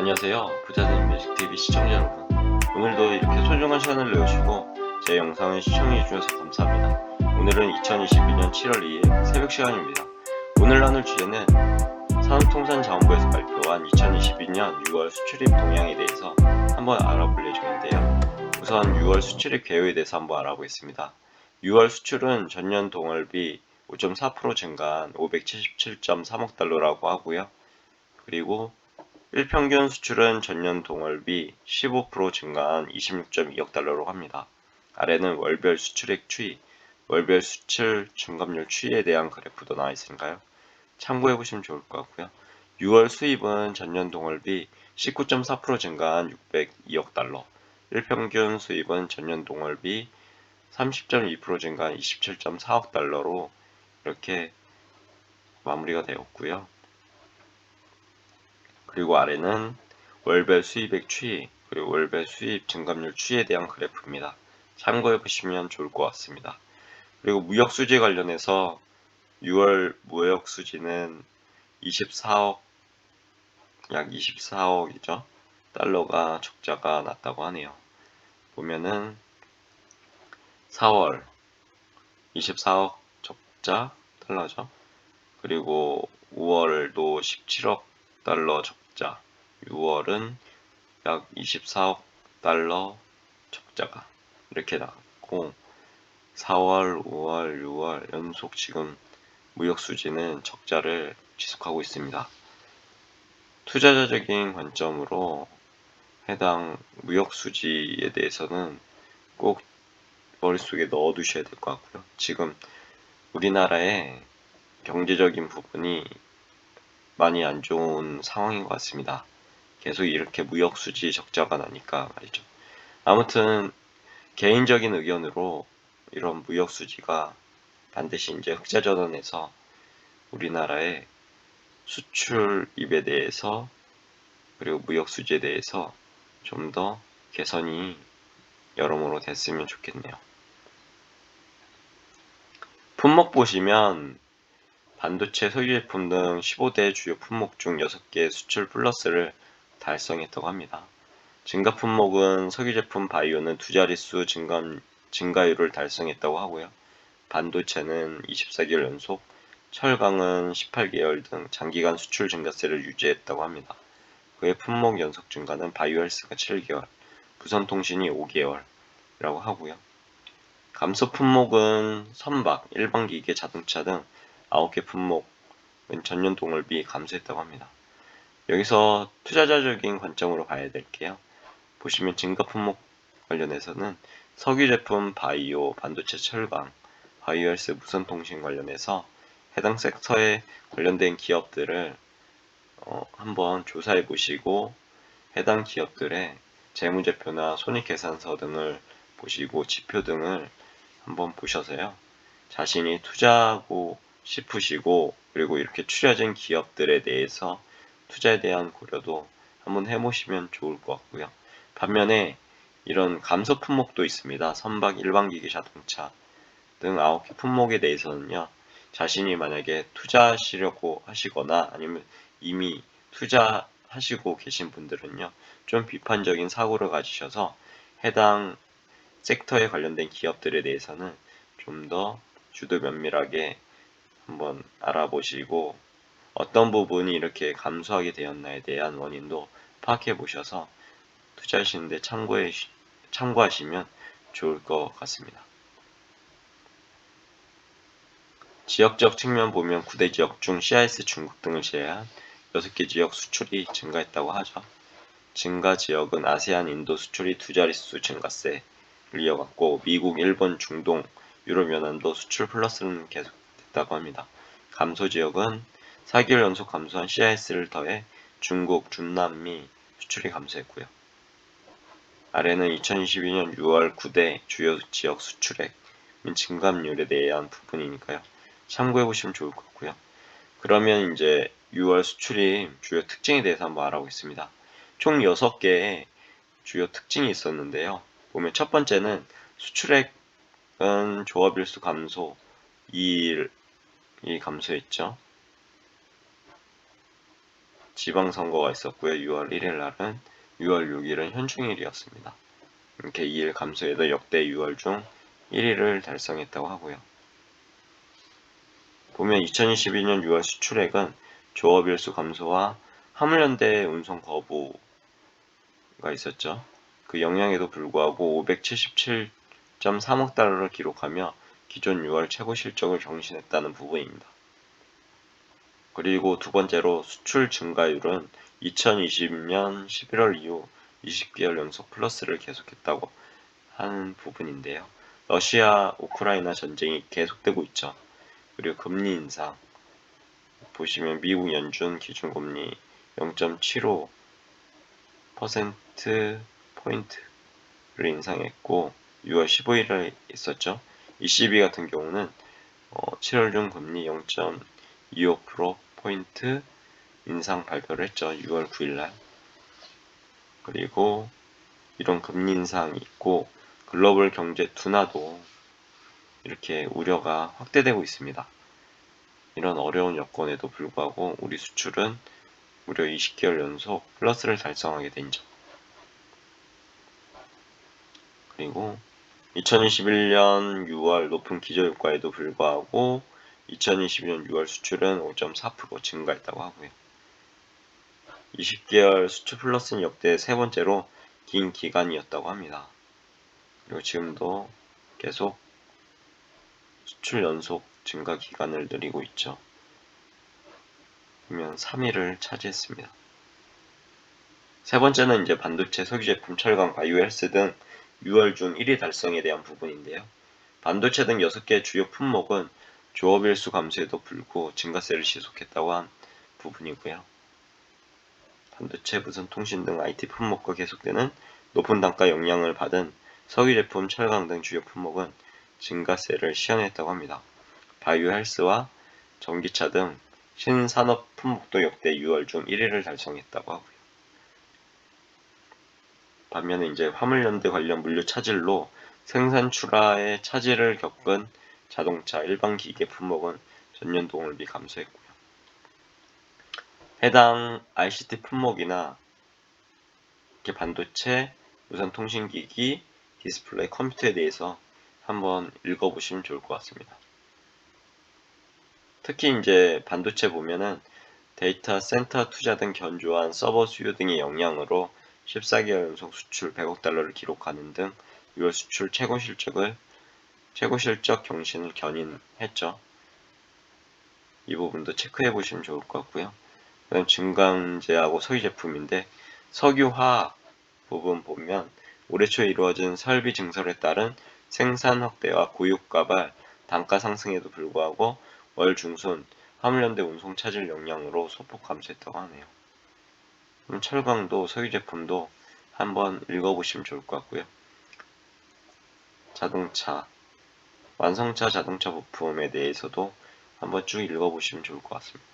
안녕하세요. 부자된 매직TV 시청자 여러분. 오늘도 이렇게 소중한 시간을 내주시고 제 영상을 시청해주셔서 감사합니다. 오늘은 2022년 7월 2일 새벽 시간입니다. 오늘 나눌 주제는 산업통상자원부에서 발표한 2022년 6월 수출입 동향에 대해서 한번 알아볼 예정인데요. 우선 6월 수출입 개요에 대해서 한번 알아보겠습니다. 6월 수출은 전년 동월비 5.4% 증가한 577.3억 달러라고 하고요. 그리고 일평균 수출은 전년 동월비 15% 증가한 26.2억 달러로 합니다. 아래는 월별 수출액 추이, 월별 수출 증감률 추이에 대한 그래프도 나와 있으니까요. 참고해 보시면 좋을 것 같고요. 6월 수입은 전년 동월비 19.4% 증가한 602억 달러, 일평균 수입은 전년 동월비 30.2% 증가한 27.4억 달러로 이렇게 마무리가 되었고요. 그리고 아래는 월별 수입액 추이, 그리고 월별 수입 증감률 추이에 대한 그래프입니다. 참고해 보시면 좋을 것 같습니다. 그리고 무역 수지 관련해서 6월 무역 수지는 24억, 약 24억이죠. 달러가 적자가 났다고 하네요. 보면은 4월 24억 적자 달러죠. 그리고 5월도 17억 달러 적자, 6월은 약 24억 달러 적자가 이렇게 나왔고 4월, 5월, 6월 연속 지금 무역 수지는 적자를 지속하고 있습니다. 투자자적인 관점으로 해당 무역 수지에 대해서는 꼭 머릿속에 넣어 두셔야 될 것 같고요. 지금 우리나라의 경제적인 부분이 많이 안 좋은 상황인 것 같습니다. 계속 이렇게 무역 수지 적자가 나니까 말이죠. 아무튼 개인적인 의견으로 이런 무역 수지가 반드시 이제 흑자 전환해서 우리나라의 수출입에 대해서 그리고 무역 수지에 대해서 좀 더 개선이 여러모로 됐으면 좋겠네요. 품목 보시면 반도체, 석유제품 등 15대 주요 품목 중 6개 수출 플러스를 달성했다고 합니다. 증가 품목은 석유제품 바이오는 두 자릿수 증가율을 달성했다고 하고요. 반도체는 24개월 연속, 철강은 18개월 등 장기간 수출 증가세를 유지했다고 합니다. 그의 품목 연속 증가는 바이오헬스가 7개월, 무선통신이 5개월이라고 하고요. 감소 품목은 선박, 일반기계, 자동차 등 9개 품목은 전년 동월비 감소했다고 합니다. 여기서 투자자적인 관점으로 봐야 될게요. 보시면 증가 품목 관련해서는 석유 제품, 바이오, 반도체, 철강, 바이오헬스, 무선통신 관련해서 해당 섹터에 관련된 기업들을 한번 조사해 보시고 해당 기업들의 재무제표나 손익계산서 등을 보시고 지표 등을 한번 보셔서요. 자신이 투자하고 싶으시고 그리고 이렇게 추려진 기업들에 대해서 투자에 대한 고려도 한번 해보시면 좋을 것 같고요. 반면에 이런 감소 품목도 있습니다. 선박, 일반기기, 자동차 등 9개 품목에 대해서는요. 자신이 만약에 투자하시려고 하시거나 아니면 이미 투자하시고 계신 분들은요. 좀 비판적인 사고를 가지셔서 해당 섹터에 관련된 기업들에 대해서는 좀 더 주도 면밀하게 한번 알아보시고 어떤 부분이 이렇게 감소하게 되었나에 대한 원인도 파악해 보셔서 투자하시는데 참고하시면 좋을 것 같습니다. 지역적 측면 보면 9대 지역 중 CIS 중국 등을 제외한 6개 지역 수출이 증가했다고 하죠. 증가 지역은 아세안 인도 수출이 두 자릿수 증가세를 이어갔고 미국, 일본, 중동, 유럽 연안도 수출 플러스는 계속됐다고 합니다. 감소 지역은 4개월 연속 감소한 CIS를 더해 중국, 중남미 수출이 감소했고요. 아래는 2022년 6월 9대 주요 지역 수출액 및 증감률에 대한 부분이니까요. 참고해보시면 좋을 것 같고요. 그러면 이제 6월 수출입 주요 특징에 대해서 한번 알아보겠습니다. 총 6개의 주요 특징이 있었는데요. 보면 첫 번째는 수출액은 조합일수 감소 2일이 감소했죠. 지방선거가 있었고요. 6월 1일 날은 6월 6일은 현충일이었습니다. 이렇게 2일 감소해도 역대 6월 중 1위를 달성했다고 하고요. 보면 2022년 6월 수출액은 조업일수 감소와 화물연대 운송 거부가 있었죠. 그 영향에도 불구하고 577.3억 달러를 기록하며 기존 6월 최고 실적을 경신했다는 부분입니다. 그리고 두 번째로 수출 증가율은 2020년 11월 이후 20개월 연속 플러스를 계속했다고 하는 부분인데요. 러시아 우크라이나 전쟁이 계속되고 있죠. 그리고 금리 인상 보시면 미국 연준 기준금리 0.75% 포인트를 인상했고 6월 15일에 있었죠. ECB 같은 경우는 7월 중 금리 0.25% 포인트 인상 발표를 했죠. 6월 9일날. 그리고 이런 금리 인상이 있고 글로벌 경제 둔화도 이렇게 우려가 확대되고 있습니다. 이런 어려운 여건에도 불구하고 우리 수출은 무려 20개월 연속 플러스를 달성하게 된 점. 그리고 2021년 6월 높은 기저효과에도 불구하고 2022년 6월 수출은 5.4% 증가했다고 하고요. 20개월 수출 플러스는 역대 세 번째로 긴 기간이었다고 합니다. 그리고 지금도 계속 수출 연속 증가 기간을 누리고 있죠. 보면 3위를 차지했습니다. 세 번째는 이제 반도체, 석유제품, 철강, 바이오 헬스 등 6월 중 1위 달성에 대한 부분인데요. 반도체 등 6개 주요 품목은 조업일수 감소에도 불구 증가세를 지속했다고 한 부분이고요. 반도체, 무선 통신 등 IT 품목과 계속되는 높은 단가 영향을 받은 석유제품, 철강 등 주요 품목은 증가세를 시현했다고 합니다. 바이오 헬스와 전기차 등 신산업 품목도 역대 6월 중 1위를 달성했다고 하고요. 반면에 이제 화물연대 관련 물류 차질로 생산 출하에 차질을 겪은 자동차, 일반 기계 품목은 전년 동월비 감소했고요. 해당 ICT 품목이나 이렇게 반도체, 무선 통신기기, 디스플레이, 컴퓨터에 대해서 한번 읽어보시면 좋을 것 같습니다. 특히 이제 반도체 보면은 데이터 센터 투자 등 견조한 서버 수요 등의 영향으로 14개월 연속 수출 100억 달러를 기록하는 등 6월 수출 최고 실적 경신을 견인했죠. 이 부분도 체크해 보시면 좋을 것 같고요. 그다음 증강제하고 석유 제품인데 석유화학 부분 보면 올해 초에 이루어진 설비 증설에 따른 생산 확대와 고유가발 단가 상승에도 불구하고 월 중순 화물연대 운송 차질 영향으로 소폭 감소했다고 하네요. 그럼 철강도 석유 제품도 한번 읽어보시면 좋을 것 같고요. 자동차, 완성차 자동차 부품에 대해서도 한번 쭉 읽어보시면 좋을 것 같습니다.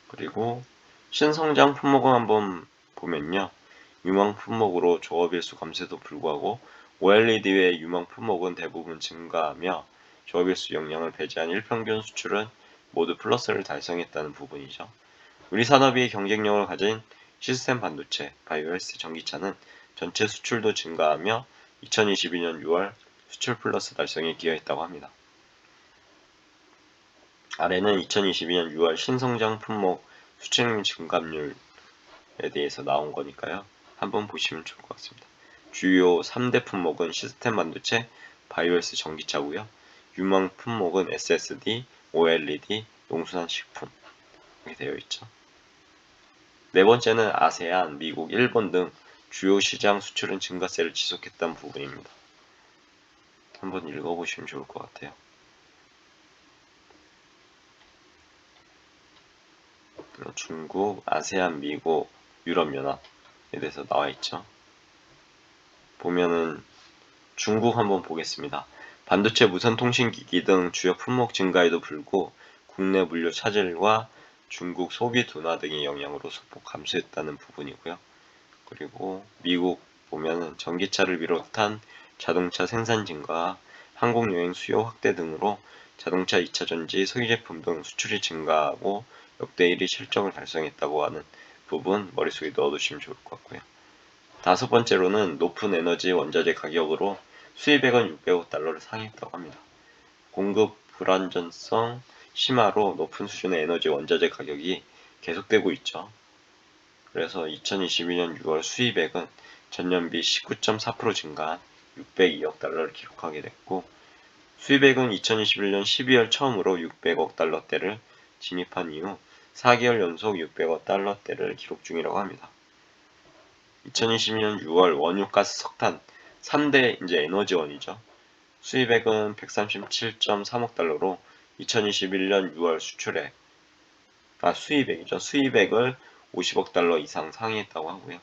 그리고 신성장 품목을 한번 보면요. 유망 품목으로 조업일수 감소에도 불구하고 OLED 외의 유망 품목은 대부분 증가하며 조업일수 영향을 배제한 일평균 수출은 모두 플러스를 달성했다는 부분이죠. 우리 산업이 경쟁력을 가진 시스템 반도체, 바이오 헬스, 전기차는 전체 수출도 증가하며 2022년 6월 수출 플러스 달성에 기여했다고 합니다. 아래는 2022년 6월 신성장 품목 수출 증감률에 대해서 나온 거니까요. 한번 보시면 좋을 것 같습니다. 주요 3대 품목은 시스템 반도체, 바이오스 전기차고요. 유망 품목은 SSD, OLED, 농수산 식품 이렇게 되어 있죠. 네 번째는 아세안, 미국, 일본 등 주요 시장 수출은 증가세를 지속했다는 부분입니다. 한번 읽어보시면 좋을 것 같아요. 중국, 아세안, 미국, 유럽연합에 대해서 나와 있죠. 보면은 중국 한번 보겠습니다. 반도체, 무선통신기기 등 주요 품목 증가에도 불구 국내 물류 차질과 중국 소비 둔화 등의 영향으로 소폭 감소했다는 부분이고요. 그리고 미국 보면은 전기차를 비롯한 자동차 생산 증가, 항공여행 수요 확대 등으로 자동차 2차 전지, 석유제품 등 수출이 증가하고 역대 1위 실적을 달성했다고 하는 부분 머릿속에 넣어두시면 좋을 것 같고요. 다섯 번째로는 높은 에너지 원자재 가격으로 수입액은 600억 달러를 상회했다고 합니다. 공급 불안전성 심화로 높은 수준의 에너지 원자재 가격이 계속되고 있죠. 그래서 2022년 6월 수입액은 전년비 19.4% 증가한 602억 달러를 기록하게 됐고, 수입액은 2021년 12월 처음으로 600억 달러대를 진입한 이후 4개월 연속 600억 달러대를 기록 중이라고 합니다. 2022년 6월 원유, 가스, 석탄 3대 이제 에너지원이죠. 수입액은 137.3억 달러로 2021년 6월 수입액이죠. 수입액을 50억 달러 이상 상회했다고 하고요.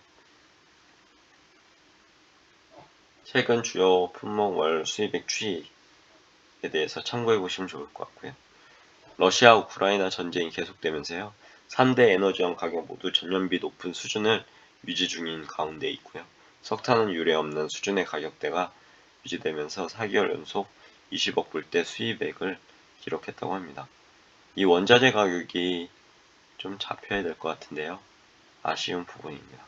최근 주요 품목 월 수입액 추이에 대해서 참고해 보시면 좋을 것 같고요. 러시아 우크라이나 전쟁이 계속되면서요. 3대 에너지원 가격 모두 전년비 높은 수준을 유지 중인 가운데 있고요. 석탄은 유례 없는 수준의 가격대가 유지되면서 4개월 연속 20억 불대 수입액을 기록했다고 합니다. 이 원자재 가격이 좀 잡혀야 될 것 같은데요. 아쉬운 부분입니다.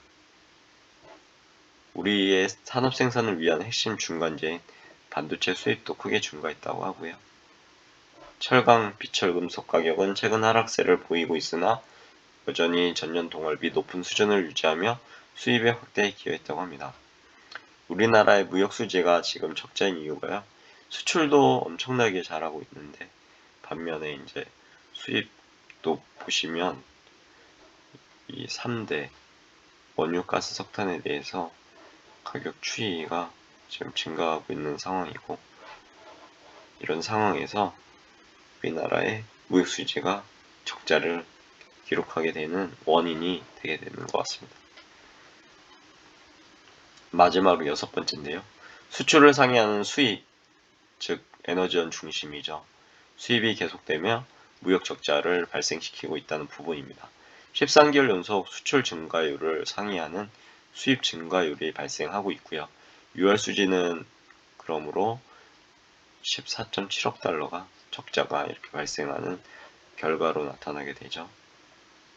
우리의 산업 생산을 위한 핵심 중간재인 반도체 수입도 크게 증가했다고 하고요. 철강, 비철금속 가격은 최근 하락세를 보이고 있으나 여전히 전년 동월비 높은 수준을 유지하며 수입의 확대에 기여했다고 합니다. 우리나라의 무역 수지가 지금 적자인 이유가요. 수출도 엄청나게 잘하고 있는데 반면에 이제 수입도 보시면 이 3대 원유, 가스, 석탄에 대해서 가격 추이가 지금 증가하고 있는 상황이고, 이런 상황에서 우리나라의 무역 수지가 적자를 기록하게 되는 원인이 되게 되는 것 같습니다. 마지막으로 여섯 번째인데요. 수출을 상회하는 수입, 즉 에너지원 중심이죠. 수입이 계속되며 무역 적자를 발생시키고 있다는 부분입니다. 13개월 연속 수출 증가율을 상회하는 수입 증가율이 발생하고 있고요. 6월 수지는 그러므로 14.7억 달러가 적자가 이렇게 발생하는 결과로 나타나게 되죠.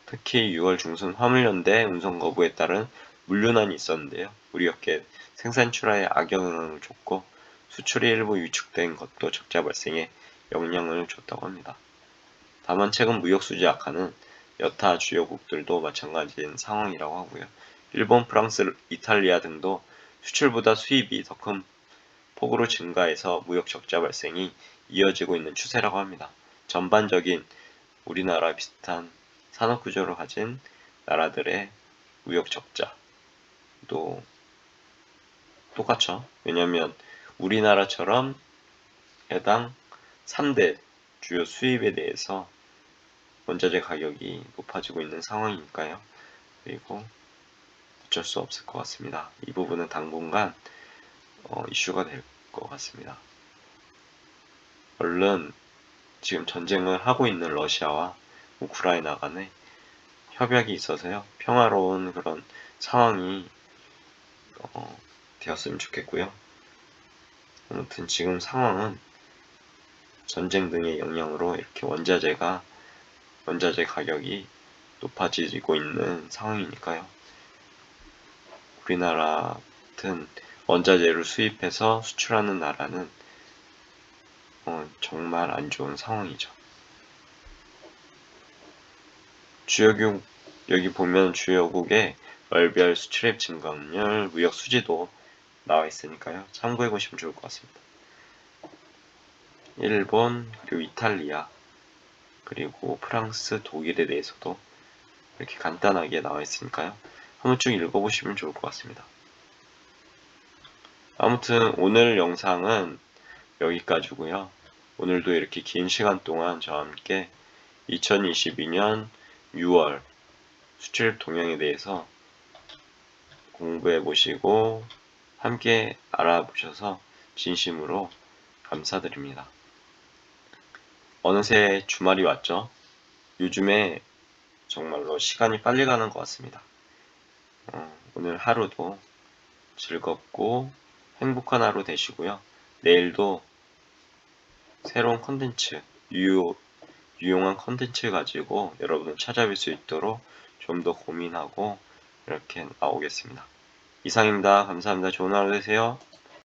특히 6월 중순 화물연대 운송 거부에 따른 물류난이 있었는데요. 우리 업계 생산 출하에 악영향을 줬고 수출이 일부 위축된 것도 적자 발생에 영향을 줬다고 합니다. 다만 최근 무역 수지 악화는 여타 주요국들도 마찬가지인 상황이라고 하고요. 일본, 프랑스, 이탈리아 등도 수출보다 수입이 더 큰 폭으로 증가해서 무역 적자 발생이 이어지고 있는 추세라고 합니다. 전반적인 우리나라 비슷한 산업 구조를 가진 나라들의 무역 적자도 똑같죠. 왜냐하면 우리나라처럼 해당 3대 주요 수입에 대해서 원자재 가격이 높아지고 있는 상황이니까요. 그리고 어쩔 수 없을 것 같습니다. 이 부분은 당분간 이슈가 될 것 같습니다. 얼른 지금 전쟁을 하고 있는 러시아와 우크라이나 간에 협약이 있어서요. 평화로운 그런 상황이 되었으면 좋겠고요. 아무튼 지금 상황은 전쟁 등의 영향으로 이렇게 원자재 가격이 높아지고 있는 상황이니까요. 우리나라 같은 원자재를 수입해서 수출하는 나라는 정말 안 좋은 상황이죠. 주요국, 여기 보면 주요국의 월별 수출입 증가율, 무역 수지도 나와 있으니까요. 참고해 보시면 좋을 것 같습니다. 일본, 그리고 이탈리아, 그리고 프랑스, 독일에 대해서도 이렇게 간단하게 나와 있으니까요. 한번 쭉 읽어보시면 좋을 것 같습니다. 아무튼 오늘 영상은 여기까지고요. 오늘도 이렇게 긴 시간 동안 저와 함께 2022년 6월 수출입 동향에 대해서 공부해 보시고 함께 알아보셔서 진심으로 감사드립니다. 어느새 주말이 왔죠. 요즘에 정말로 시간이 빨리 가는 것 같습니다. 오늘 하루도 즐겁고 행복한 하루 되시고요. 내일도 새로운 콘텐츠, 유용한 컨텐츠 가지고 여러분을 찾아뵐 수 있도록 좀 더 고민하고 이렇게 나오겠습니다. 이상입니다. 감사합니다. 좋은 하루 되세요.